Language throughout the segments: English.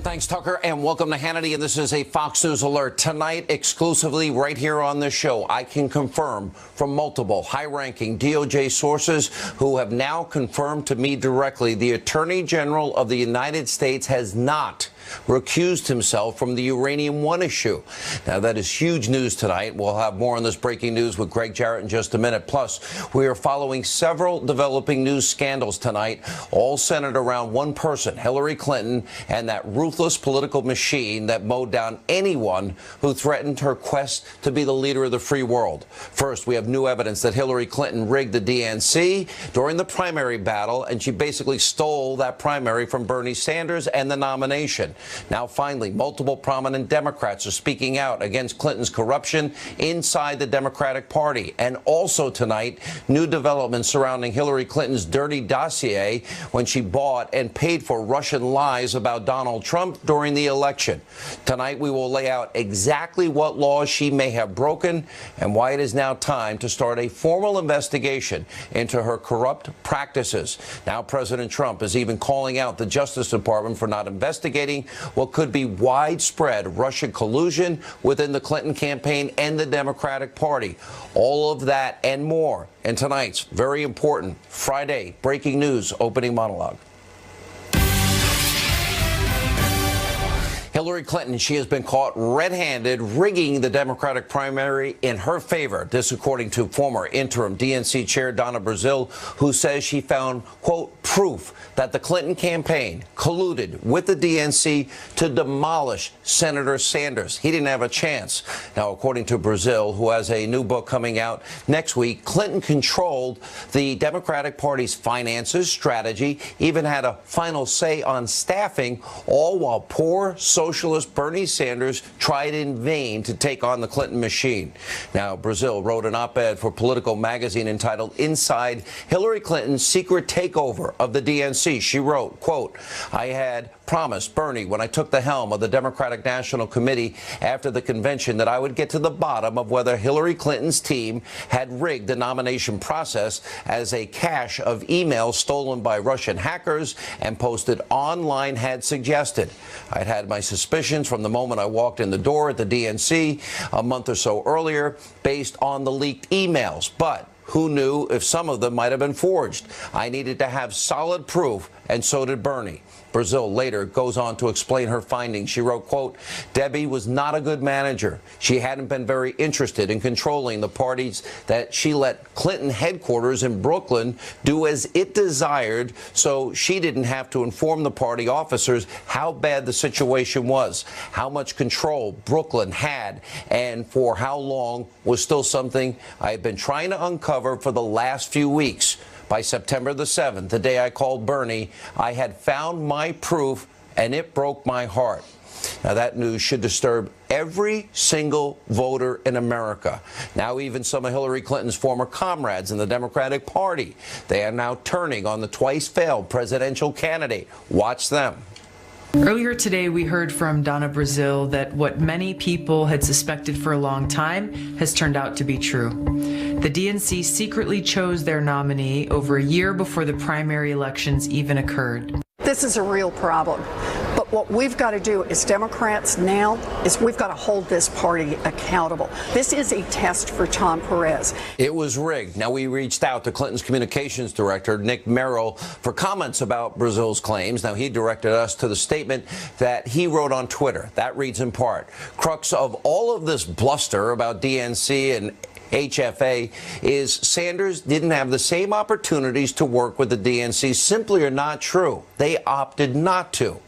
Thanks, Tucker, and welcome to Hannity. And this is a Fox News alert. Tonight, exclusively right here on this show, I can confirm from multiple high-ranking DOJ sources who have now confirmed to me directly the Attorney General of the United States has not recused himself from the Uranium One issue. Now, that is huge news tonight. We'll have more on this breaking news with Greg Jarrett in just a minute. Plus, we are following several developing news scandals tonight, all centered around one person, Hillary Clinton, and that ruthless political machine that mowed down anyone who threatened her quest to be the leader of the free world. First, we have new evidence that Hillary Clinton rigged the DNC during the primary battle, and she basically stole that primary from Bernie Sanders and the nomination. Now, finally, multiple prominent Democrats are speaking out against Clinton's corruption inside the Democratic Party. And also tonight, new developments surrounding Hillary Clinton's dirty dossier when she bought and paid for Russian lies about Donald Trump during the election. Tonight, we will lay out exactly what laws she may have broken and why it is now time to start a formal investigation into her corrupt practices. Now, President Trump is even calling out the Justice Department for not investigating what could be widespread Russian collusion within the Clinton campaign and the Democratic Party. All of that and more in tonight's very important Friday breaking news opening monologue. Hillary Clinton, she has been caught red-handed rigging the Democratic primary in her favor. This according to former interim DNC chair Donna Brazile, who says she found, quote, proof that the Clinton campaign colluded with the DNC to demolish Senator Sanders. He didn't have a chance. Now, according to Brazile, who has a new book coming out next week, Clinton controlled the Democratic Party's finances, strategy, even had a final say on staffing, all while poor socialist Bernie Sanders tried in vain to take on the Clinton machine. Now, Brazile wrote an op-ed for Politico magazine entitled Inside Hillary Clinton's Secret Takeover of the DNC. She wrote, quote, I had promised Bernie when I took the helm of the Democratic National Committee after the convention that I would get to the bottom of whether Hillary Clinton's team had rigged the nomination process, as a cache of emails stolen by Russian hackers and posted online had suggested. I'd had my suspicions from the moment I walked in the door at the DNC a month or so earlier based on the leaked emails, but who knew if some of them might have been forged? I needed to have solid proof, and so did Bernie. Brazile later goes on to explain her findings. She wrote, quote, Debbie was not a good manager. She hadn't been very interested in controlling the parties that she let Clinton headquarters in Brooklyn do as it desired, so she didn't have to inform the party officers how bad the situation was. How much control Brooklyn had and for how long was still something I've been trying to uncover for the last few weeks. By September the 7th, the day I called Bernie, I had found my proof, and it broke my heart. Now, that news should disturb every single voter in America. Now, even some of Hillary Clinton's former comrades in the Democratic Party, they are now turning on the twice-failed presidential candidate. Watch them. Earlier today, we heard from Donna Brazile that what many people had suspected for a long time has turned out to be true. The DNC secretly chose their nominee over a year before the primary elections even occurred. This is a real problem. But what we've got to do as Democrats now is we've got to hold this party accountable. This is a test for Tom Perez. It was rigged. Now, we reached out to Clinton's communications director, Nick Merrill, for comments about Brazile's claims. Now, he directed us to the statement that he wrote on Twitter. That reads in part, crux of all of this bluster about DNC and HFA is Sanders didn't have the same opportunities to work with the DNC. Simply are not true. They opted not to.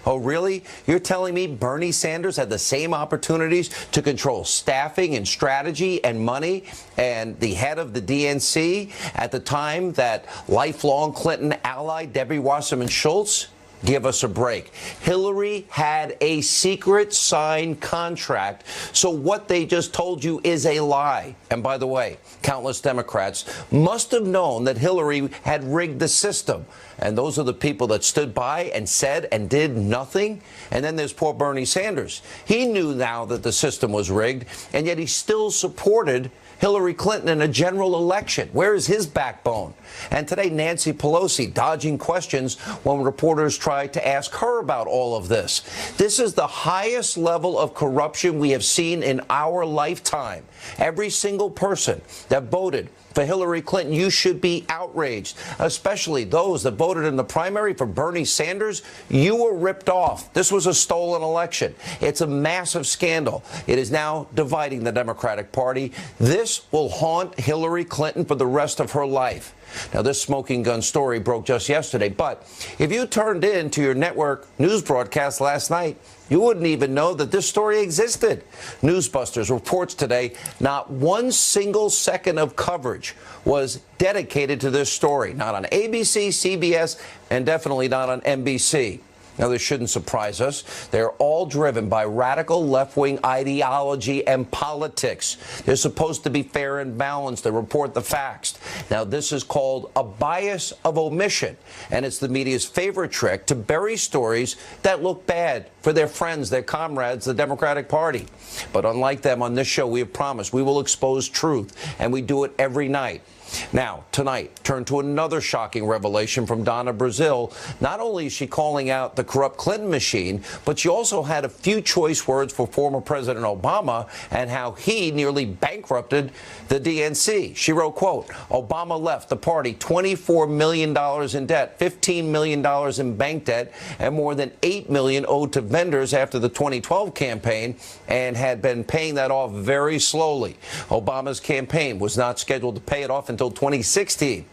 Oh, really? You're telling me Bernie Sanders had the same opportunities to control staffing and strategy and money and the head of the DNC at the time that lifelong Clinton ally Debbie Wasserman Schultz? Give us a break. Hillary had a secret signed contract, so what they just told you is a lie. And by the way, countless Democrats must have known that Hillary had rigged the system. And those are the people that stood by and said and did nothing. And then there's poor Bernie Sanders. He knew now that the system was rigged, and yet he still supported Hillary Clinton in a general election? Where is his backbone? And today, Nancy Pelosi dodging questions when reporters tried to ask her about all of this. This is the highest level of corruption we have seen in our lifetime. Every single person that voted for Hillary Clinton, you should be outraged, especially those that voted in the primary for Bernie Sanders. You were ripped off. This was a stolen election. It's a massive scandal. It is now dividing the Democratic Party. This will haunt Hillary Clinton for the rest of her life. Now, this smoking gun story broke just yesterday, but if you turned in to your network news broadcast last night, you wouldn't even know that this story existed. Newsbusters reports today not one single second of coverage was dedicated to this story, not on ABC, CBS, and definitely not on NBC. Now, this shouldn't surprise us. They're all driven by radical left-wing ideology and politics. They're supposed to be fair and balanced. They report the facts. Now, this is called a bias of omission, and it's the media's favorite trick to bury stories that look bad for their friends, their comrades, the Democratic Party. But unlike them, on this show, we have promised we will expose truth, and we do it every night. Now, tonight, turn to another shocking revelation from Donna Brazile. Not only is she calling out the corrupt Clinton machine, but she also had a few choice words for former President Obama and how he nearly bankrupted the DNC. She wrote, quote, Obama left the party $24 million in debt, $15 million in bank debt, and more than $8 million owed to vendors after the 2012 campaign, and had been paying that off very slowly. Obama's campaign was not scheduled to pay it off until 2016.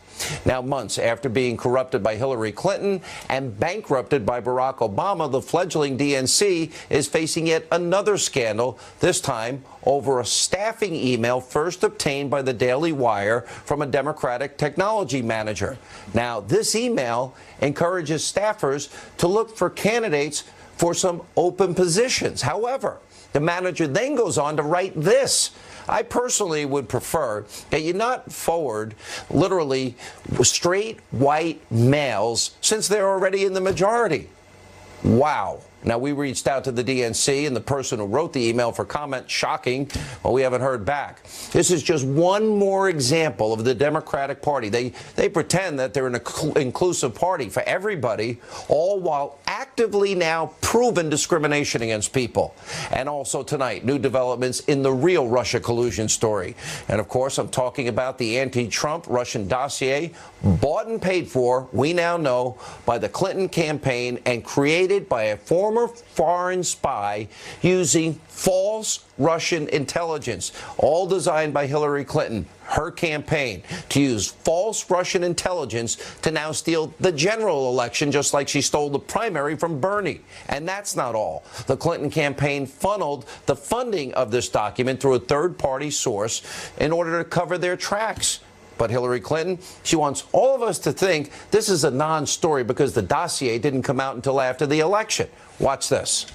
Now, months after being corrupted by Hillary Clinton and bankrupted by Barack Obama, the fledgling DNC is facing yet another scandal, this time over a staffing email first obtained by the Daily Wire from a Democratic technology manager. Now, this email encourages staffers to look for candidates for some open positions. However, the manager then goes on to write this. I personally would prefer that you not forward literally straight white males since they're already in the majority. Wow. Now, we reached out to the DNC and the person who wrote the email for comment. Shocking. Well, we haven't heard back. This is just one more example of the Democratic Party. They pretend that they're an inclusive party for everybody, all while actively now proven discrimination against people. And also tonight, new developments in the real Russia collusion story. And of course, I'm talking about the anti-Trump Russian dossier, bought and paid for, we now know, by the Clinton campaign and created by a former foreign spy using false Russian intelligence, all designed by Hillary Clinton, her campaign, to use false Russian intelligence to now steal the general election, just like she stole the primary from Bernie. And that's not all. The Clinton campaign funneled the funding of this document through a third-party source in order to cover their tracks. But Hillary Clinton, she wants all of us to think this is a non-story because the dossier didn't come out until after the election. Watch this.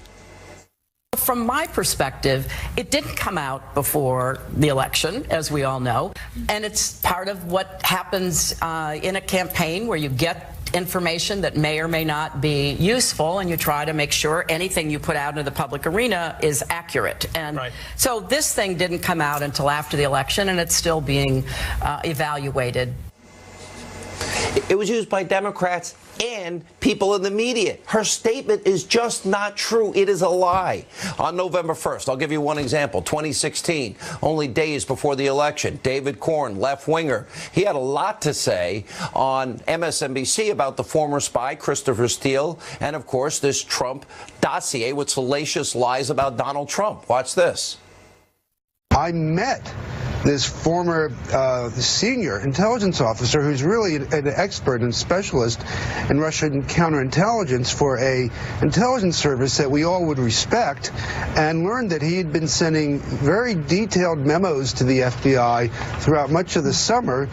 From my perspective, it didn't come out before the election, as we all know, and it's part of what happens in a campaign where you get information that may or may not be useful, and you try to make sure anything you put out into the public arena is accurate. And so this thing didn't come out until after the election, and it's still being evaluated. It was used by Democrats and people in the media. Her statement is just not true. It is a lie. On November 1st, I'll give you one example, 2016, only days before the election, David Corn, left-winger, he had a lot to say on MSNBC about the former spy, Christopher Steele, and, of course, this Trump dossier with salacious lies about Donald Trump. Watch this. I met this former senior intelligence officer who's really an expert and specialist in Russian counterintelligence for a intelligence service that we all would respect, and learned that he had been sending very detailed memos to the FBI throughout much of the summer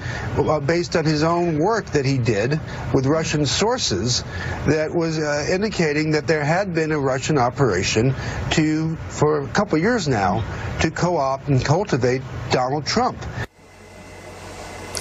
based on his own work that he did with Russian sources that was indicating that there had been a Russian operation for a couple of years now, to co-opt and cultivate Donald Trump.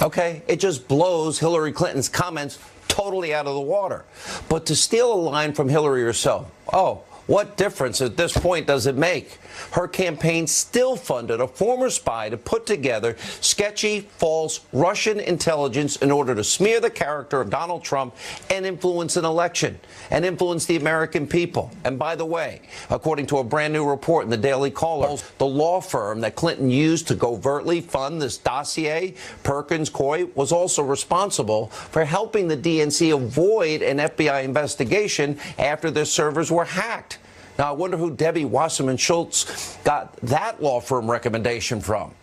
Okay, it just blows Hillary Clinton's comments totally out of the water. But to steal a line from Hillary herself, oh, What difference at this point does it make? Her campaign still funded a former spy to put together sketchy, false Russian intelligence in order to smear the character of Donald Trump and influence an election and influence the American people. And by the way, according to a brand new report in the Daily Caller, the law firm that Clinton used to covertly fund this dossier, Perkins Coie, was also responsible for helping the DNC avoid an FBI investigation after their servers were hacked. Now, I wonder who Debbie Wasserman Schultz got that law firm recommendation from.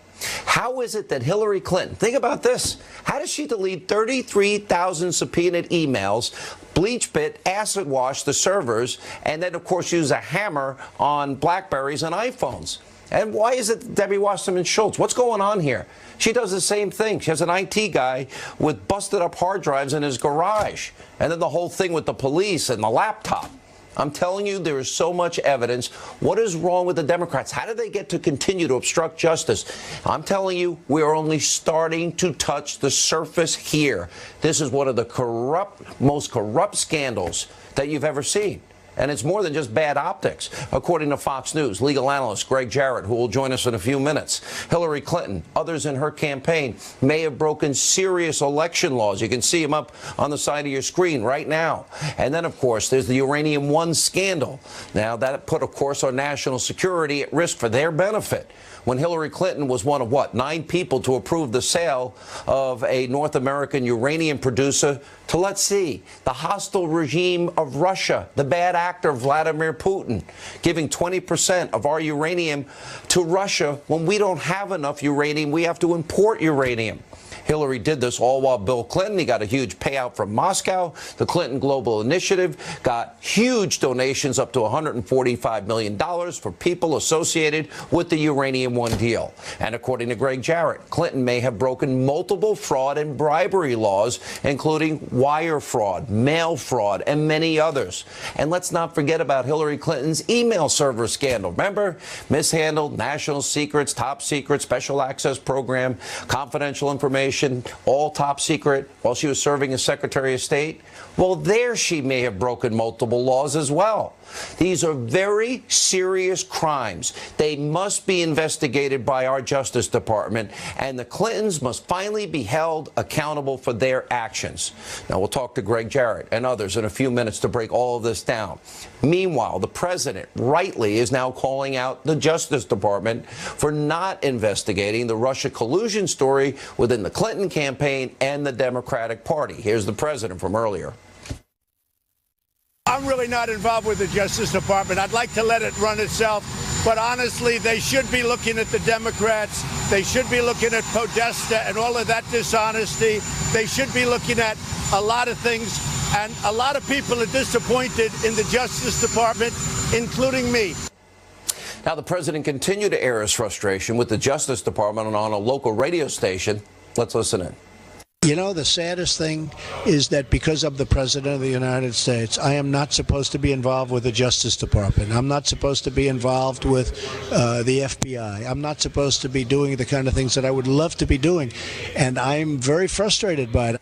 How is it that Hillary Clinton, think about this, how does she delete 33,000 subpoenaed emails, bleach bit, acid wash the servers, and then, of course, use a hammer on BlackBerries and iPhones? And why is it Debbie Wasserman Schultz? What's going on here? She does the same thing. She has an IT guy with busted up hard drives in his garage. And then the whole thing with the police and the laptop. I'm telling you, there is so much evidence. What is wrong with the Democrats? How do they get to continue to obstruct justice? I'm telling you, we are only starting to touch the surface here. This is one of the most corrupt scandals that you've ever seen. And it's more than just bad optics. According to Fox News, legal analyst Greg Jarrett, who will join us in a few minutes, Hillary Clinton, others in her campaign may have broken serious election laws. You can see them up on the side of your screen right now. And then, of course, there's the Uranium One scandal. Now, that put, of course, our national security at risk for their benefit. When Hillary Clinton was one of, 9 people to approve the sale of a North American uranium producer to, let's see, the hostile regime of Russia, the bad actor Vladimir Putin, giving 20% of our uranium to Russia when we don't have enough uranium. We have to import uranium. Hillary did this all while Bill Clinton, he got a huge payout from Moscow. The Clinton Global Initiative got huge donations up to $145 million for people associated with the Uranium One deal. And according to Greg Jarrett, Clinton may have broken multiple fraud and bribery laws, including wire fraud, mail fraud, and many others. And let's not forget about Hillary Clinton's email server scandal. Remember? Mishandled national secrets, top secret, special access program, confidential information, all top secret, while she was serving as Secretary of State. Well, there she may have broken multiple laws as well. These are very serious crimes. They must be investigated by our Justice Department, and the Clintons must finally be held accountable for their actions. Now, we'll talk to Greg Jarrett and others in a few minutes to break all of this down. Meanwhile, the president rightly is now calling out the Justice Department for not investigating the Russia collusion story within the Clinton campaign and the Democratic Party. Here's the president from earlier. I'm really not involved with the Justice Department. I'd like to let it run itself. But honestly, they should be looking at the Democrats. They should be looking at Podesta and all of that dishonesty. They should be looking at a lot of things. And a lot of people are disappointed in the Justice Department, including me. Now, the president continued to air his frustration with the Justice Department on a local radio station. Let's listen in. You know, the saddest thing is that because I'm the President of the United States, I am not supposed to be involved with the Justice Department. I'm not supposed to be involved with the FBI. I'm not supposed to be doing the kind of things that I would love to be doing. And I'm very frustrated by it.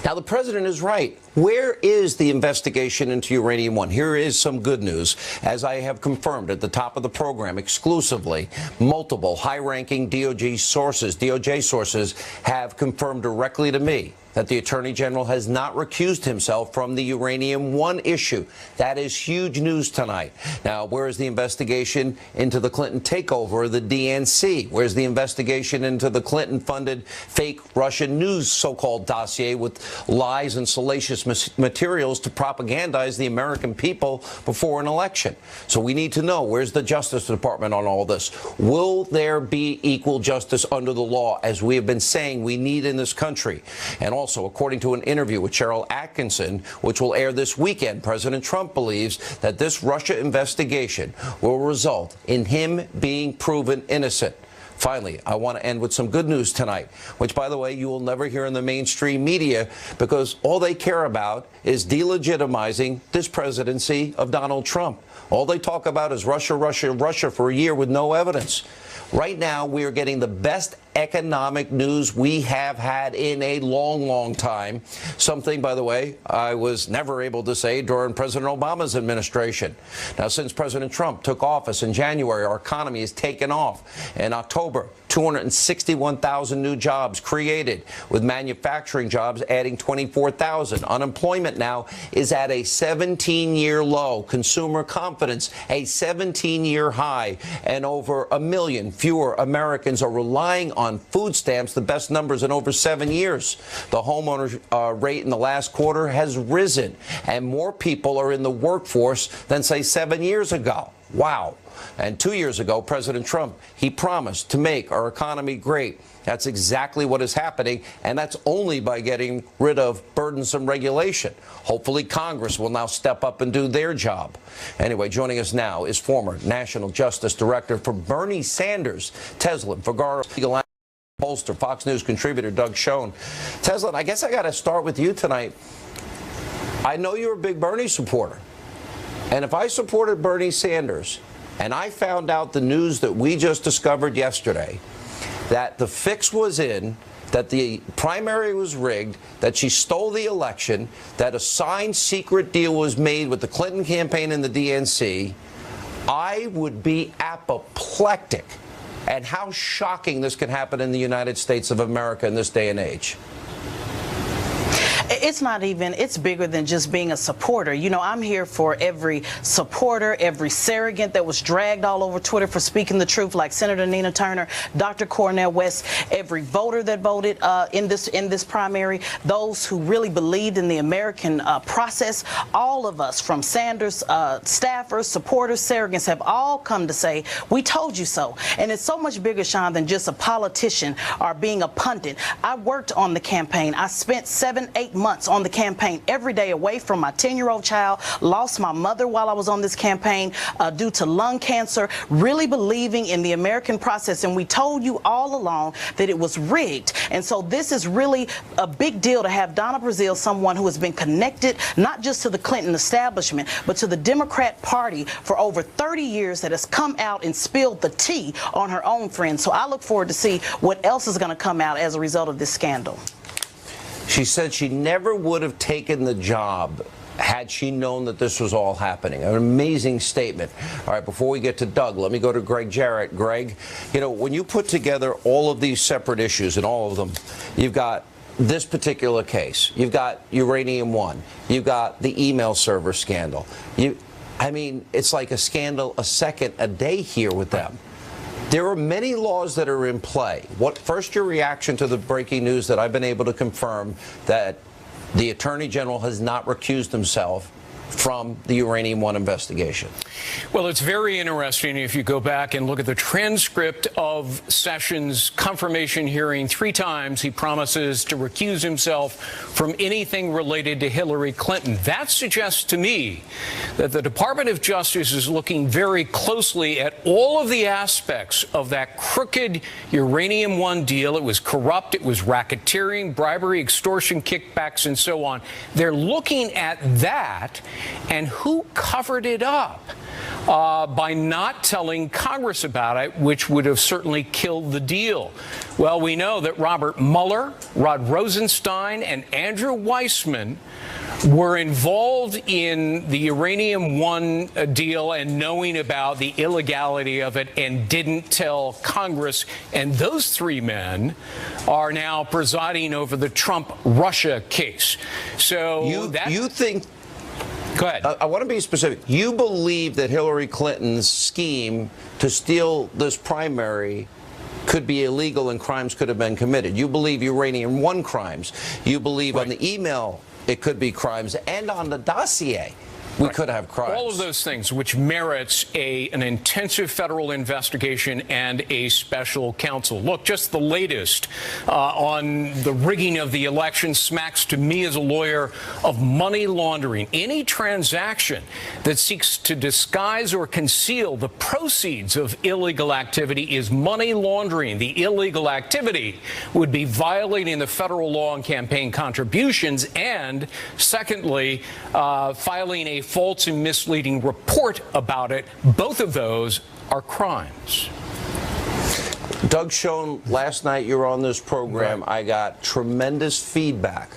Now, the president is right. Where is the investigation into Uranium One? Here is some good news. As I have confirmed at the top of the program exclusively, multiple high-ranking DOJ sources have confirmed directly to me that the Attorney General has not recused himself from the Uranium One issue. That is huge news tonight. Now, where is the investigation into the Clinton takeover of the DNC? Where's the investigation into the Clinton-funded fake Russian news so-called dossier with lies and salacious materials to propagandize the American people before an election? So we need to know, where's the Justice Department on all this? Will there be equal justice under the law, as we have been saying we need in this country? And also, according to an interview with Cheryl Atkinson, which will air this weekend, President Trump believes that this Russia investigation will result in him being proven innocent. Finally, I want to end with some good news tonight, which, by the way, you will never hear in the mainstream media, because all they care about is delegitimizing this presidency of Donald Trump. All they talk about is Russia, Russia, Russia for a year with no evidence. Right now, we are getting the best economic news we have had in a long, long time. Something, by the way, I was never able to say during President Obama's administration. Now, since President Trump took office in January, our economy has taken off. In October, 261,000 new jobs created, with manufacturing jobs adding 24,000. Unemployment now is at a 17-year low. Consumer confidence, a 17-year high. And over 1 million fewer Americans are relying on food stamps, the best numbers in over 7 years. The homeowner rate in the last quarter has risen, and more people are in the workforce than, say, 7 years ago. Wow. And 2 years ago, President Trump, he promised to make our economy great. That's exactly what is happening, and that's only by getting rid of burdensome regulation. Hopefully, Congress will now step up and do their job. Anyway, joining us now is former National Justice Director for Bernie Sanders, Teslin Figueroa, legal pollster, Fox News contributor Doug Schoen. Teslin, I guess I got to start with you tonight. I know you're a big Bernie supporter, and if I supported Bernie Sanders, and I found out the news that we just discovered yesterday, that the fix was in, that the primary was rigged, that she stole the election, that a signed secret deal was made with the Clinton campaign and the DNC, I would be apoplectic at how shocking this can happen in the United States of America in this day and age. It's not even, it's bigger than just being a supporter. You know, I'm here for every supporter, every surrogate that was dragged all over Twitter for speaking the truth, like Senator Nina Turner, Dr. Cornel West, every voter that voted in this primary, those who really believed in the American process. All of us, from Sanders staffers, supporters, surrogates, have all come to say, we told you so. And it's so much bigger, Sean, than just a politician or being a pundit. I worked on the campaign. I spent 7-8 months on the campaign every day away from my 10-year-old child, lost my mother while I was on this campaign due to lung cancer, really believing in the American process. And we told you all along that it was rigged. And so this is really a big deal to have Donna Brazile, someone who has been connected not just to the Clinton establishment, but to the Democrat Party for over 30 years, that has come out and spilled the tea on her own friends. So I look forward to see what else is going to come out as a result of this scandal. She said she never would have taken the job had she known that this was all happening. An amazing statement. All right, before we get to Doug, let me go to Greg Jarrett. Greg, you know, when you put together all of these separate issues, and all of them, you've got this particular case, you've got Uranium One, you've got the email server scandal. I mean, it's like a scandal a second a day here with them. There are many laws that are in play. First, your reaction to the breaking news that I've been able to confirm that the Attorney General has not recused himself from the Uranium One investigation? Well, it's very interesting if you go back and look at the transcript of Sessions' confirmation hearing. 3 times he promises to recuse himself from anything related to Hillary Clinton. That suggests to me that the Department of Justice is looking very closely at all of the aspects of that crooked Uranium One deal. It was corrupt, it was racketeering, bribery, extortion, kickbacks, and so on. They're looking at that and who covered it up by not telling Congress about it, which would have certainly killed the deal. Well, we know that Robert Mueller, Rod Rosenstein, and Andrew Weissman were involved in the Uranium One deal and knowing about the illegality of it and didn't tell Congress. And those 3 men are now presiding over the Trump-Russia case. So you think... Go ahead. I want to be specific. You believe that Hillary Clinton's scheme to steal this primary could be illegal and crimes could have been committed. You believe Uranium One crimes. You believe on the email it could be crimes, and on the dossier we could have crimes. All of those things, which merits an intensive federal investigation and a special counsel. Look, just the latest on the rigging of the election smacks to me as a lawyer of money laundering. Any transaction that seeks to disguise or conceal the proceeds of illegal activity is money laundering. The illegal activity would be violating the federal law on campaign contributions, and secondly, filing a false and misleading report about it. Both of those are crimes. Doug Schoen, last night you were on this program. Right. I got tremendous feedback.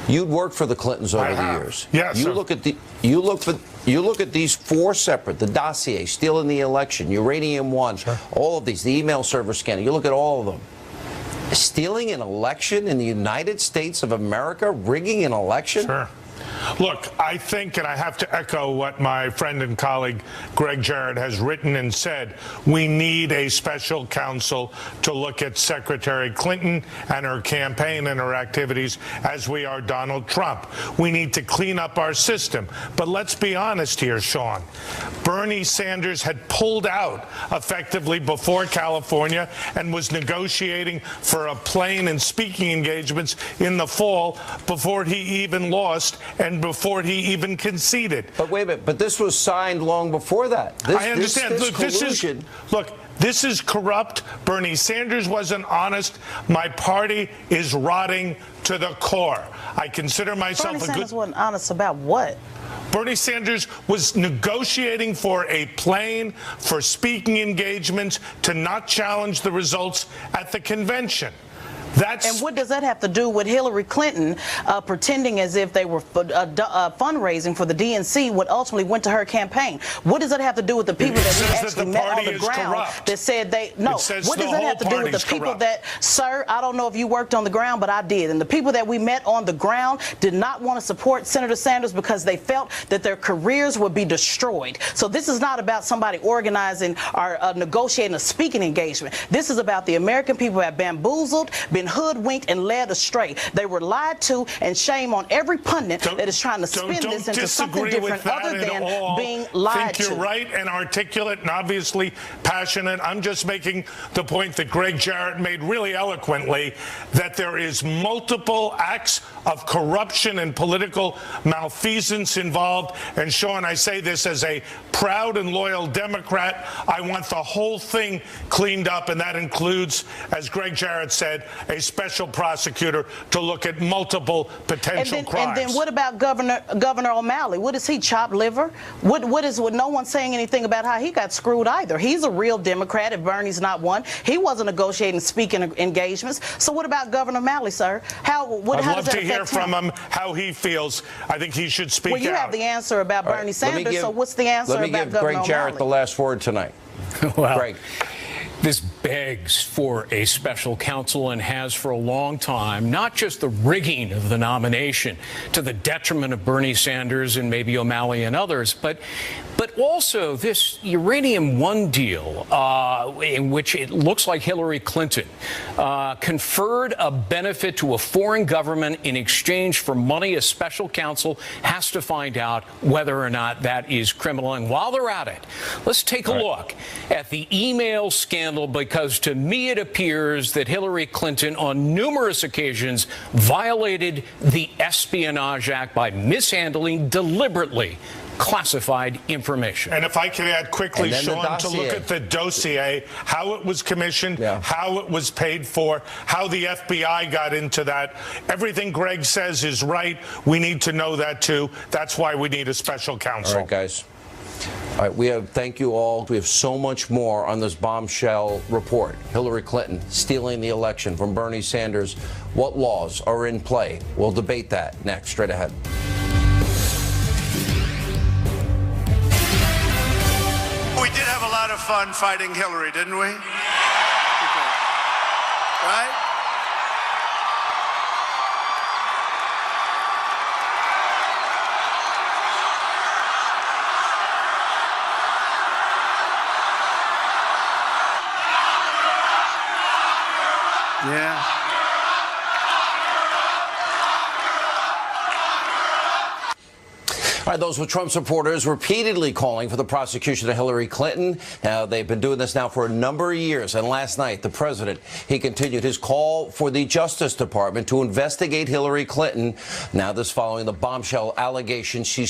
You'd worked for the Clintons over the years. Yes. You look at these four separate, the dossier, stealing the election, Uranium One, all of these, the email server scanning. You look at all of them. Stealing an election in the United States of America, rigging an election? Sure. Look, I think, and I have to echo what my friend and colleague Greg Jarrett has written and said, we need a special counsel to look at Secretary Clinton and her campaign and her activities as we are Donald Trump. We need to clean up our system. But let's be honest here, Sean. Bernie Sanders had pulled out effectively before California and was negotiating for a plane and speaking engagements in the fall before he even lost and before he even conceded. But wait a minute, but this was signed long before that. I understand. This is corrupt. Bernie Sanders wasn't honest. My party is rotting to the core. I consider myself Bernie Sanders wasn't honest about what? Bernie Sanders was negotiating for a plane, for speaking engagements, to not challenge the results at the convention. And what does that have to do with Hillary Clinton pretending as if they were fundraising for the DNC when ultimately went to her campaign? What does that have to do with the people that we actually met on the ground that said they... No, what does that have to do with the people that... Sir, I don't know if you worked on the ground, but I did. And the people that we met on the ground did not want to support Senator Sanders because they felt that their careers would be destroyed. So this is not about somebody organizing or negotiating a speaking engagement. This is about the American people who have bamboozled, been hoodwinked and led astray. They were lied to, and shame on every pundit that is trying to spin this into something different other than being lied to. I think you're right and articulate and obviously passionate. I'm just making the point that Greg Jarrett made really eloquently, that there is multiple acts of corruption and political malfeasance involved. And Sean, I say this as a proud and loyal Democrat. I want the whole thing cleaned up, and that includes, as Greg Jarrett said, a special prosecutor to look at multiple potential crimes. And then what about Governor O'Malley? What is he, chopped liver? What is no one saying anything about how he got screwed either? He's a real Democrat if Bernie's not one. He wasn't negotiating speaking engagements. So what about Governor O'Malley, sir? I'd love to hear from him how he feels. I think he should speak out. Well, you have the answer about Bernie Sanders, so what's the answer about Governor O'Malley? Let me give Greg Jarrett the last word tonight. Well, Greg. This begs for a special counsel and has for a long time, not just the rigging of the nomination to the detriment of Bernie Sanders and maybe O'Malley and others, but also this Uranium One deal in which it looks like Hillary Clinton conferred a benefit to a foreign government in exchange for money. A special counsel has to find out whether or not that is criminal. And while they're at it, let's take a look at the email scandal, because to me it appears that Hillary Clinton on numerous occasions violated the Espionage Act by mishandling deliberately classified information. And if I could add quickly, Sean, to look at the dossier, how it was commissioned, how it was paid for, how the FBI got into that. Everything Greg says is right. We need to know that, too. That's why we need a special counsel. All right, guys. All right, thank you all. We have so much more on this bombshell report. Hillary Clinton stealing the election from Bernie Sanders. What laws are in play? We'll debate that next, straight ahead. We did have a lot of fun fighting Hillary, didn't we? Right? Yeah. All right, those were Trump supporters repeatedly calling for the prosecution of Hillary Clinton. Now, they've been doing this now for a number of years. And last night, the president, he continued his call for the Justice Department to investigate Hillary Clinton. Now, this following the bombshell allegation she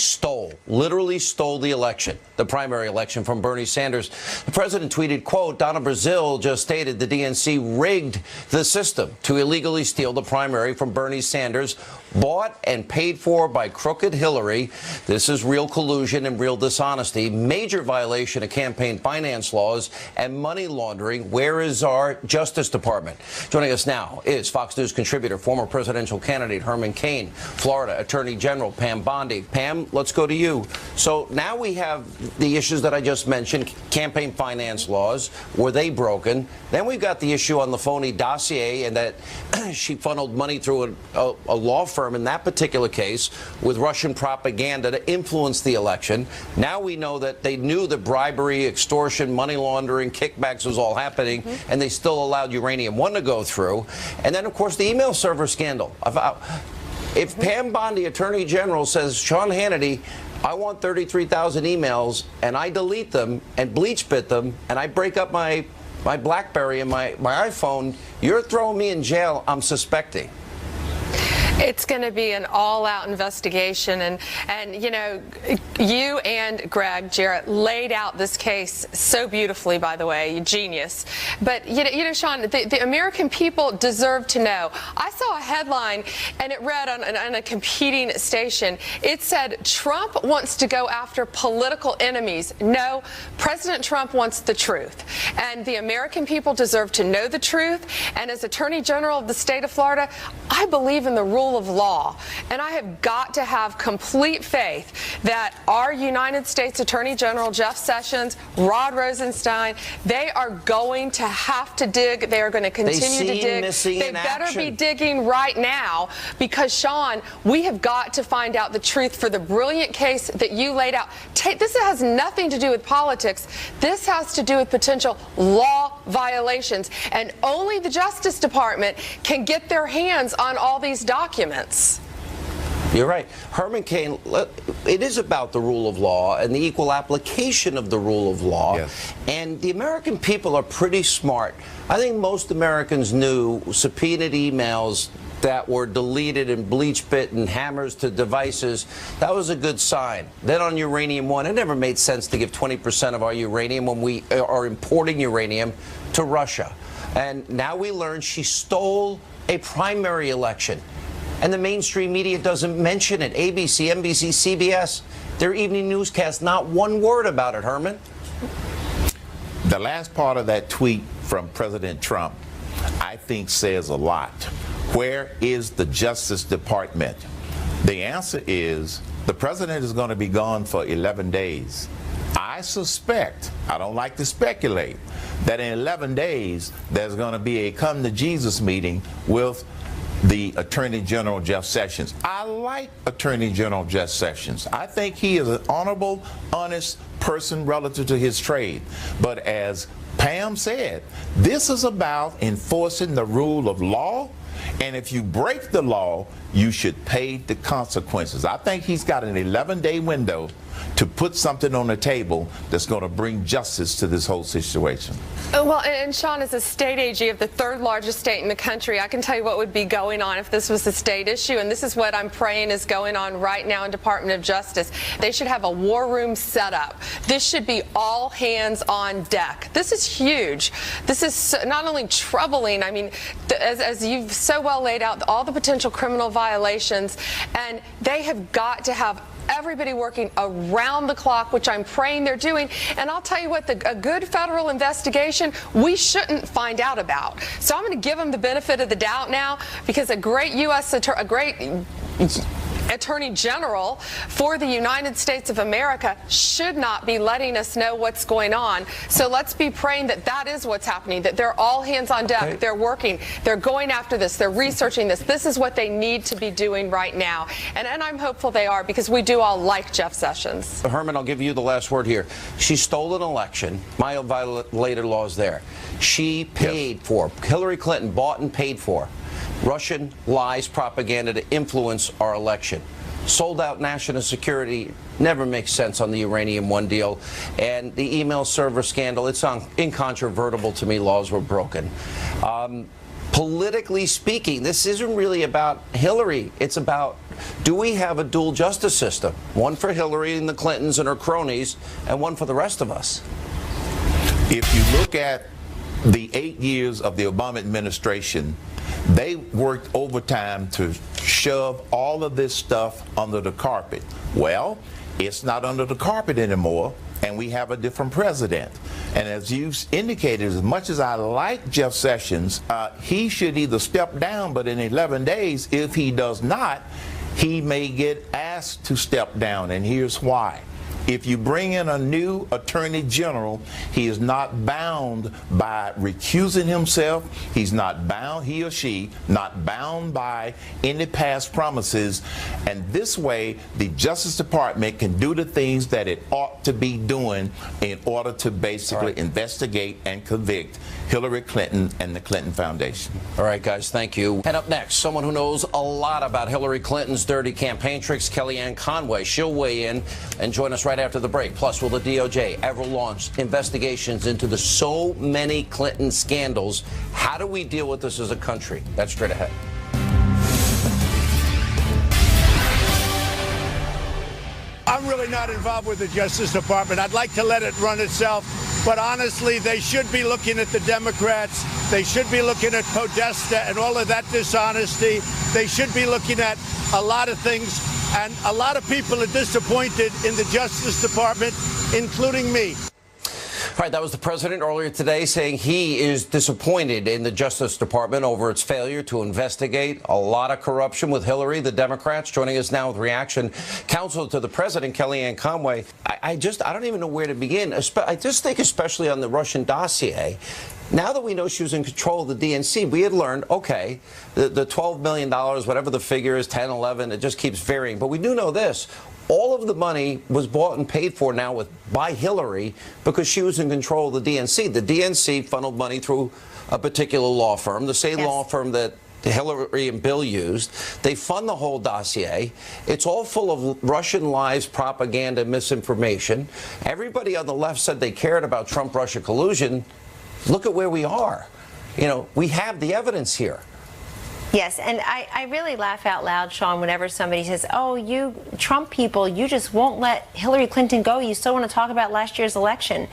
literally stole the election, the primary election from Bernie Sanders. The president tweeted, quote, Donna Brazil just stated the DNC rigged the system to illegally steal the primary from Bernie Sanders. bought and paid for by crooked Hillary. This is real collusion and real dishonesty, major violation of campaign finance laws and money laundering. Where is our Justice Department? Joining us now is Fox News contributor, former presidential candidate Herman Cain, Florida Attorney General Pam Bondi. Pam, let's go to you. So now we have the issues that I just mentioned, campaign finance laws. Were they broken? Then we've got the issue on the phony dossier and that she funneled money through a law firm in that particular case with Russian propaganda to influence the election. Now we know that they knew that bribery, extortion, money laundering, kickbacks was all happening, and they still allowed Uranium One to go through. And then, of course, the email server scandal. If Pam Bondi, Attorney General, says, Sean Hannity, I want 33,000 emails, and I delete them and bleach bit them, and I break up my BlackBerry and my iPhone, you're throwing me in jail, I'm suspecting. It's going to be an all-out investigation, and you know, you and Greg Jarrett laid out this case so beautifully, by the way, genius. But you know, Sean, the American people deserve to know. I saw a headline, and it read on a competing station. It said, Trump wants to go after political enemies. No, President Trump wants the truth. And the American people deserve to know the truth. And as Attorney General of the state of Florida, I believe in the rule of law, and I have got to have complete faith that our United States Attorney General Jeff Sessions, Rod Rosenstein, they are going to have to dig. They are going to continue to dig. They better be digging right now, because Sean, we have got to find out the truth for the brilliant case that you laid out. This has nothing to do with politics. This has to do with potential law violations, and only the Justice Department can get their hands on all these documents. You're right. Herman Cain, it is about the rule of law and the equal application of the rule of law. Yes. And the American people are pretty smart. I think most Americans knew subpoenaed emails that were deleted and bleach bit and hammers to devices, that was a good sign. Then on Uranium One, it never made sense to give 20% of our uranium when we are importing uranium to Russia. And now we learn she stole a primary election. And the mainstream media doesn't mention it. ABC, NBC, CBS, their evening newscast, not one word about it, Herman. The last part of that tweet from President Trump, I think, says a lot. Where is the Justice Department? The answer is the president is going to be gone for 11 days. I suspect, I don't like to speculate, that in 11 days there's going to be a come to Jesus meeting with the Attorney General Jeff Sessions. I like Attorney General Jeff Sessions. I think he is an honorable, honest person relative to his trade. But as Pam said, this is about enforcing the rule of law, and if you break the law, you should pay the consequences. I think he's got an 11-day window to put something on the table that's going to bring justice to this whole situation. Well, and Sean, as a state AG of the third largest state in the country, I can tell you what would be going on if this was a state issue, and this is what I'm praying is going on right now in Department of Justice. They should have a war room set up. This should be all hands on deck. This is huge. This is not only troubling, I mean, as you've so well laid out, all the potential criminal violations, and they have got to have everybody working around the clock, which I'm praying they're doing. And I'll tell you what, a good federal investigation we shouldn't find out about. So I'm going to give them the benefit of the doubt now, because a great Attorney General for the United States of America should not be letting us know what's going on. So let's be praying that that is what's happening, that they're all hands on deck, okay. They're working, they're going after this, they're researching this. This is what they need to be doing right now. And I'm hopeful they are, because we do all like Jeff Sessions. Herman, I'll give you the last word here. She stole an election. My violator law is there. She paid for, Hillary Clinton bought and paid for Russian lies, propaganda to influence our election. Sold out national security never makes sense on the Uranium One deal. And the email server scandal, it's incontrovertible to me, laws were broken. Politically speaking, this isn't really about Hillary. It's about, do we have a dual justice system? One for Hillary and the Clintons and her cronies, and one for the rest of us. If you look at the 8 years of the Obama administration, they worked overtime to shove all of this stuff under the carpet. Well, it's not under the carpet anymore, and we have a different president. And as you've indicated, as much as I like Jeff Sessions, he should either step down, but in 11 days, if he does not, he may get asked to step down, and here's why. If you bring in a new attorney general, he is not bound by recusing himself. He's not bound, he or she, not bound by any past promises. And this way, the Justice Department can do the things that it ought to be doing in order to basically investigate and convict Hillary Clinton and the Clinton Foundation. All right, guys, thank you. And up next, someone who knows a lot about Hillary Clinton's dirty campaign tricks, Kellyanne Conway. She'll weigh in and join us right after the break. Plus, will the DOJ ever launch investigations into so many Clinton scandals? How do we deal with this as a country? That's straight ahead. I'm really not involved with the Justice Department. I'd like to let it run itself. But honestly, they should be looking at the Democrats. They should be looking at Podesta and all of that dishonesty. They should be looking at a lot of things. And a lot of people are disappointed in the Justice Department, including me. All right, that was the president earlier today saying he is disappointed in the Justice Department over its failure to investigate a lot of corruption with Hillary. The Democrats joining us now with reaction. Counsel to the president, Kellyanne Conway. I don't even know where to begin. I just think especially on the Russian dossier. Now that we know she was in control of the DNC, we had learned, okay, the $12 million, whatever the figure is, 10, 11, it just keeps varying. But we do know this. All of the money was bought and paid for now by Hillary because she was in control of the DNC. The DNC funneled money through a particular law firm, the same law firm that Hillary and Bill used. They fund the whole dossier. It's all full of Russian lies, propaganda, misinformation. Everybody on the left said they cared about Trump-Russia collusion. Look at where we are. You know, we have the evidence here. Yes, and I really laugh out loud, Sean, whenever somebody says, oh, you Trump people, you just won't let Hillary Clinton go. You still want to talk about last year's election.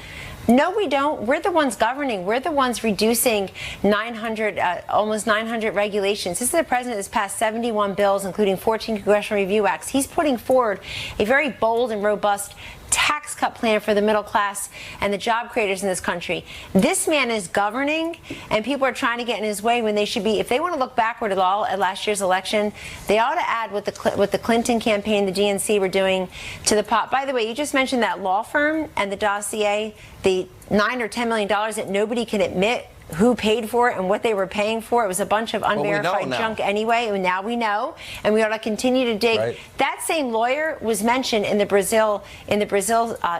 No, we don't. We're the ones governing. We're the ones reducing almost 900 regulations. This is the president that's passed 71 bills, including 14 congressional review acts. He's putting forward a very bold and robust tax cut plan for the middle class and the job creators in this country. This man is governing, and people are trying to get in his way when they should be. If they want to look backward at all at last year's election, they ought to add what the Clinton campaign, the DNC, were doing to the pot. By the way, you just mentioned that law firm and the dossier, the $9 or $10 million that nobody can admit who paid for it and what they were paying for. It was a bunch of unverified junk anyway, and now we know, and we ought to continue to dig. Right. That same lawyer was mentioned in the Brazil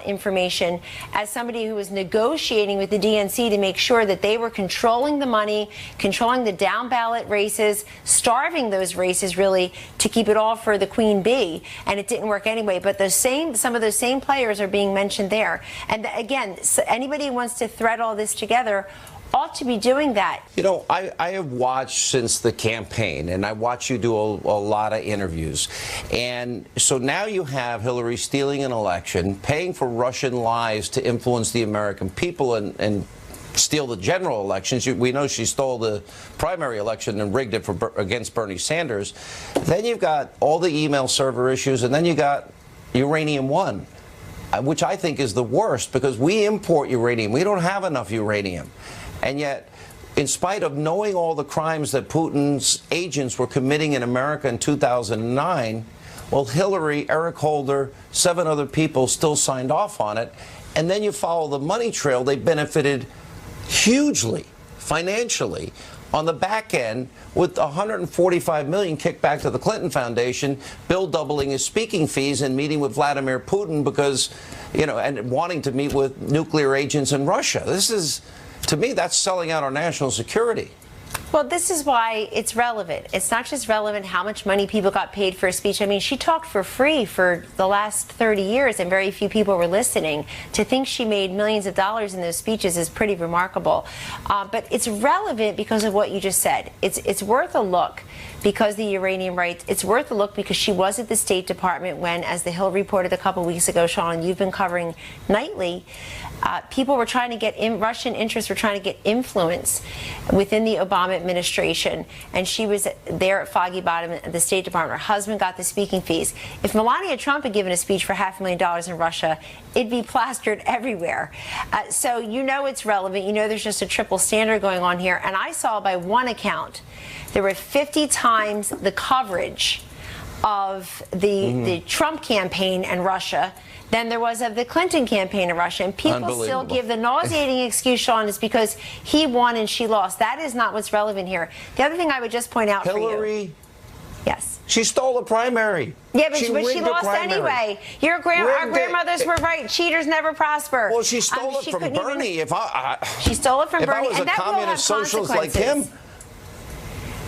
information as somebody who was negotiating with the DNC to make sure that they were controlling the money, controlling the down ballot races, starving those races really to keep it all for the Queen Bee, and it didn't work anyway. But some of those same players are being mentioned there. And again, anybody who wants to thread all this together ought to be doing that. You know, I have watched since the campaign, and I watch you do a lot of interviews. And so now you have Hillary stealing an election, paying for Russian lies to influence the American people and steal the general elections. We know she stole the primary election and rigged it against Bernie Sanders. Then you've got all the email server issues, and then you got Uranium One, which I think is the worst because we import uranium. We don't have enough uranium. And yet, in spite of knowing all the crimes that Putin's agents were committing in America in 2009, well, Hillary, Eric Holder, 7 other people still signed off on it. And then you follow the money trail. They benefited hugely, financially, on the back end with $145 million kicked back to the Clinton Foundation, Bill doubling his speaking fees and meeting with Vladimir Putin because, you know, and wanting to meet with nuclear agents in Russia. This is... To me, that's selling out our national security. Well, this is why it's relevant. It's not just relevant how much money people got paid for a speech. I mean, she talked for free for the last 30 years, and very few people were listening. To think she made millions of dollars in those speeches is pretty remarkable. But it's relevant because of what you just said. It's worth a look because the uranium rights. It's worth a look because she was at the State Department when, as the Hill reported a couple weeks ago, Sean, you've been covering nightly, people were trying to get Russian interests were trying to get influence within the Obama administration, and she was there at Foggy Bottom at the State Department. Her husband got the speaking fees. If Melania Trump had given a speech for $500,000 in Russia, it'd be plastered everywhere. So you know it's relevant. You know there's just a triple standard going on here. And I saw by one account, there were 50 times the coverage of the Trump campaign in Russia than there was of the Clinton campaign in Russia. And people still give the nauseating excuse, Sean, is because he won and she lost. That is not what's relevant here. The other thing I would just point out for you. Hillary. Yes. She stole a primary. Yeah, but she lost anyway. Our grandmothers were right. Cheaters never prosper. Well, she stole it from Bernie. She stole it from Bernie. If I was a communist socialist like him.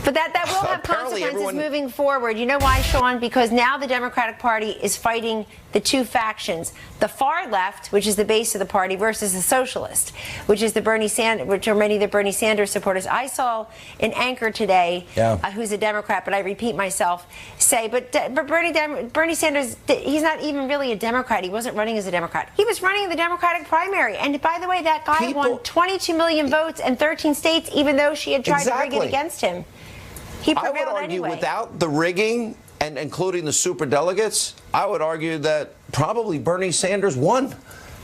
But that will have consequences moving forward. You know why, Sean? Because now the Democratic Party is fighting the two factions. The far left, which is the base of the party, versus the socialist, which is which are many of the Bernie Sanders supporters. I saw an anchor today who's a Democrat, but I repeat myself, say, but Bernie Sanders, he's not even really a Democrat. He wasn't running as a Democrat. He was running in the Democratic primary. And by the way, that guy won 22 million votes in 13 states, even though she had tried to rig it against him. He prevailed I would argue anyway. without the rigging and including the superdelegates, I would argue that probably Bernie Sanders won.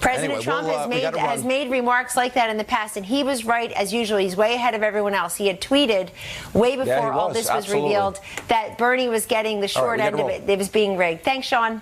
President Trump has made remarks like that in the past, and he was right as usual. He's way ahead of everyone else. He had tweeted way before all this was revealed that Bernie was getting the short end of it. It was being rigged. Thanks, Sean.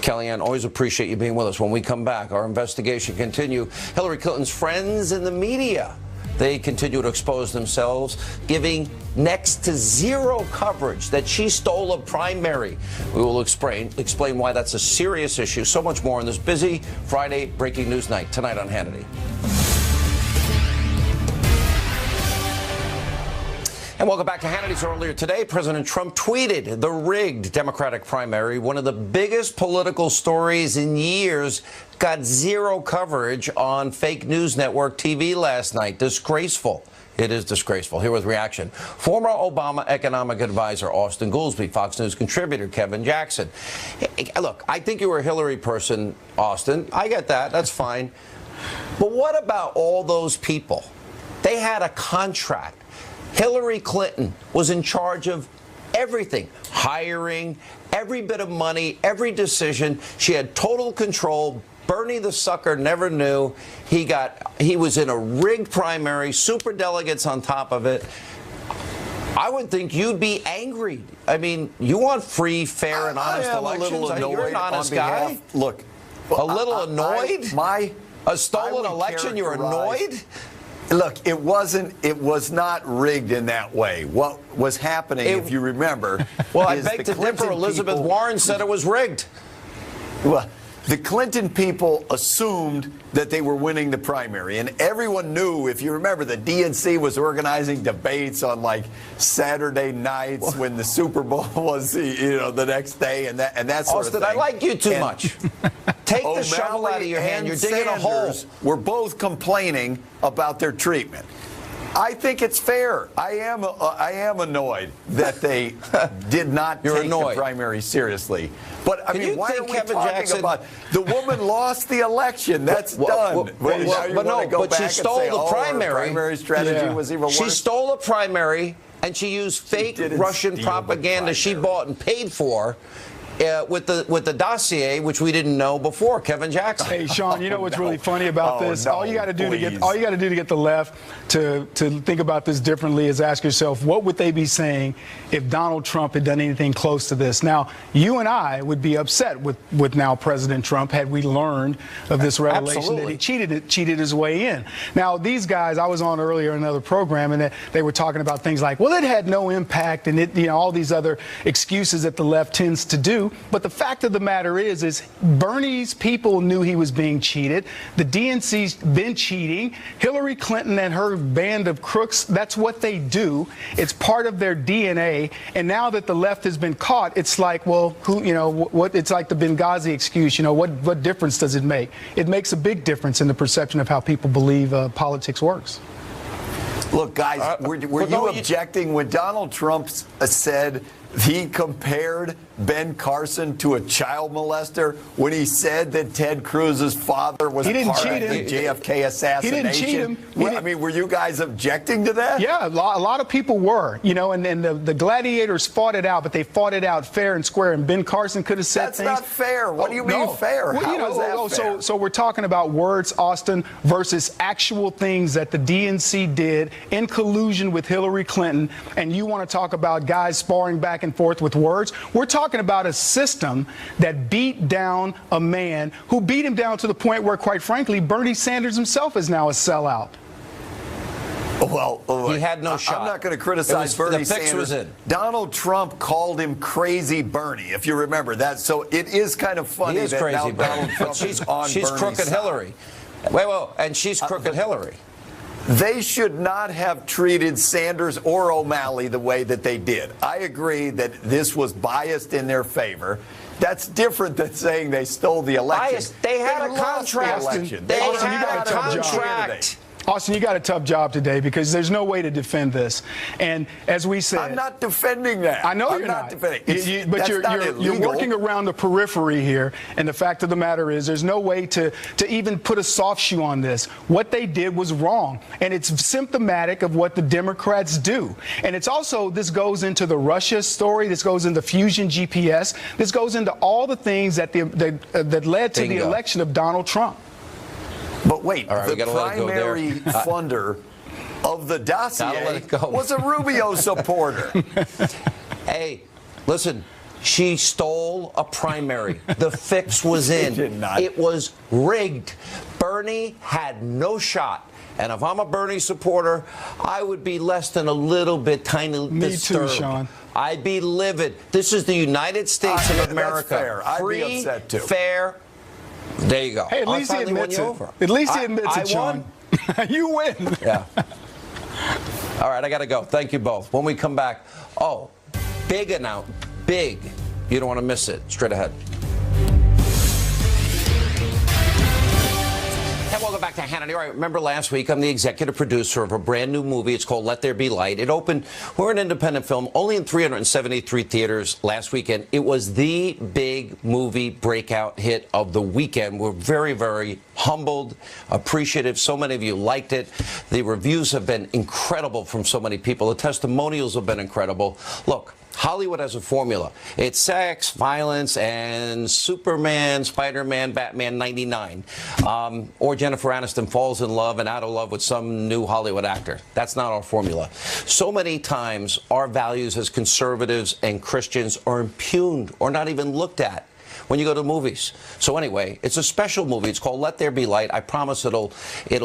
Kellyanne, always appreciate you being with us. When we come back, our investigation continue. Hillary Clinton's friends in the media. They continue to expose themselves, giving next to zero coverage that she stole a primary. We will explain why that's a serious issue. So much more on this busy Friday breaking news night tonight on Hannity. And welcome back to Hannity's. Earlier today, President Trump tweeted the rigged Democratic primary, one of the biggest political stories in years, got zero coverage on fake news network TV last night. Disgraceful. It is disgraceful. Here with reaction. Former Obama economic advisor Austin Goolsbee, Fox News contributor Kevin Jackson. Hey, look, I think you were a Hillary person, Austin. I get that. That's fine. But what about all those people? They had a contract. Hillary Clinton was in charge of everything, hiring, every bit of money, every decision. She had total control. Bernie the sucker never knew. He was in a rigged primary, super delegates on top of it. I would think you'd be angry. I mean, you want free, fair, and honest elections. You're an honest guy. Look, a little annoyed? A stolen election, you're annoyed? Look, it was not rigged in that way. What was happening, if you remember, well, I beg to differ. Elizabeth Warren said it was rigged. Well, the Clinton people assumed that they were winning the primary, and everyone knew, if you remember, the DNC was organizing debates on like Saturday nights when the Super Bowl was, the next day, and that sort of thing. Austin, I like you too much. Take the shovel out of your hand. You're digging a hole. We're both complaining about their treatment. I think it's fair. I am annoyed that they did not take the primary seriously. But I mean, why are we talking about the woman lost the election? That's done. But she stole the primary. Primary strategy was even worse. She stole a primary, and she used fake Russian propaganda she bought and paid for. With the dossier, which we didn't know before, Kevin Jackson. Hey, Sean, you know what's really funny about this? All you got to do to get the left to think about this differently is ask yourself, what would they be saying if Donald Trump had done anything close to this? Now, you and I would be upset with now President Trump had we learned of this revelation that he cheated his way in. Now, these guys, I was on earlier in another program, and they were talking about things like, well, it had no impact, and all these other excuses that the left tends to do. But the fact of the matter is Bernie's people knew he was being cheated. The DNC's been cheating. Hillary Clinton and her band of crooks, that's what they do. It's part of their DNA. And now that the left has been caught, it's like, well, it's like the Benghazi excuse. What difference does it make? It makes a big difference in the perception of how people believe politics works. Look, guys, were you objecting when Donald Trump said he compared Ben Carson to a child molester when he said that Ted Cruz's father was part of the JFK assassination? He didn't cheat him. I mean, were you guys objecting to that? Yeah, a lot of people were, you know, and the gladiators fought it out, but they fought it out fair and square, and Ben Carson could have said That's things. not fair. What do you mean fair? Well, How is that fair? So we're talking about words, Austin, versus actual things that the DNC did in collusion with Hillary Clinton, and you want to talk about guys sparring back and forth with words? We're talking about a system that beat down a man who beat him down to the point where, quite frankly, Bernie Sanders himself is now a sellout. Well, he had no shot. I'm not going to criticize Bernie the fix Sanders. Was in. Donald Trump called him Crazy Bernie, if you remember that. So it is kind of funny that now Donald Trump is on she's Bernie's crooked side. Hillary. Wait, and she's crooked Hillary. They should not have treated Sanders or O'Malley the way that they did. I agree that this was biased in their favor. That's different than saying they stole the election. Biased. They had a contract. They had a contract. Austin, you got a tough job today because there's no way to defend this. And as we said, I'm not defending that. I know I'm you're not defending. but you're working around the periphery here. And the fact of the matter is, there's no way to even put a soft shoe on this. What they did was wrong, and it's symptomatic of what the Democrats do. And it's also, this goes into the Russia story. This goes into Fusion GPS. This goes into all the things that that led to the election of Donald Trump. But wait, right, the primary funder of the dossier was a Rubio supporter. Hey, listen, she stole a primary. The fix was in. Did not. It was rigged. Bernie had no shot. And if I'm a Bernie supporter, I would be less than a little bit tiny disturbed. Me too, Sean. I'd be livid. This is the United States of America. That's fair. I'd Free, be upset too. Fair. There you go. Hey, at least he admits it. At least he admits it, Sean. You win. Yeah. All right, I got to go. Thank you both. When we come back, big announcement. Big. You don't want to miss it. Straight ahead. And welcome back to Hannity. All right, remember last week I'm the executive producer of a brand new movie. It's called Let There Be Light. It opened, we're an independent film, only in 373 theaters last weekend. It was the big movie breakout hit of the weekend. We're very, very humbled, appreciative. So many of you liked it. The reviews have been incredible from so many people. The testimonials have been incredible. Look, Hollywood has a formula. It's sex, violence, and Superman, Spider-Man, Batman 99. Or Jennifer Aniston falls in love and out of love with some new Hollywood actor. That's not our formula. So many times our values as conservatives and Christians are impugned or not even looked at when you go to movies. So anyway, it's a special movie. It's called Let There Be Light. I promise it'll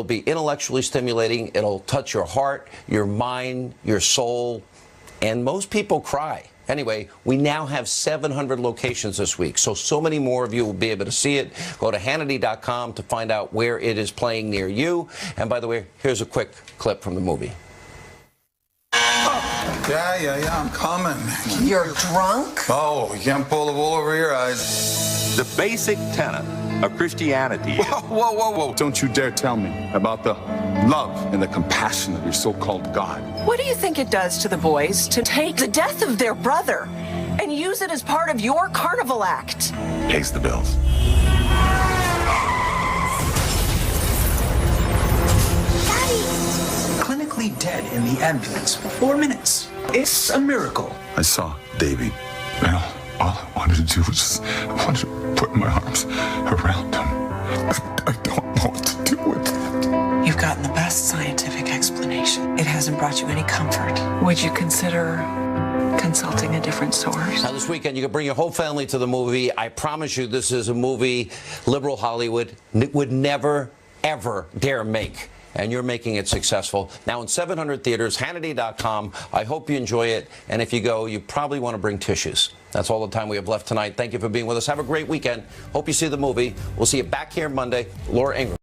be intellectually stimulating. It'll touch your heart, your mind, your soul. And most people cry. Anyway, we now have 700 locations this week, so many more of you will be able to see it. Go to Hannity.com to find out where it is playing near you. And by the way, here's a quick clip from the movie. Yeah, I'm coming. You're drunk? Oh, you can't pull the wool over your eyes. The basic tenet of Christianity is... Whoa. Don't you dare tell me about the love and the compassion of your so-called God. What do you think it does to the boys to take the death of their brother and use it as part of your carnival act? Pays the bills. Clinically dead in the ambulance for 4 minutes. It's a miracle. I saw Davy. And all I wanted to do was I wanted to put my arms around him. I don't know what to do with it. You've gotten the best scientific explanation. It hasn't brought you any comfort. Would you consider consulting a different source? Now, this weekend, you can bring your whole family to the movie. I promise you, this is a movie liberal Hollywood would never, ever dare make. And you're making it successful. Now in 700 theaters, Hannity.com. I hope you enjoy it. And if you go, you probably want to bring tissues. That's all the time we have left tonight. Thank you for being with us. Have a great weekend. Hope you see the movie. We'll see you back here Monday. Laura Ingraham.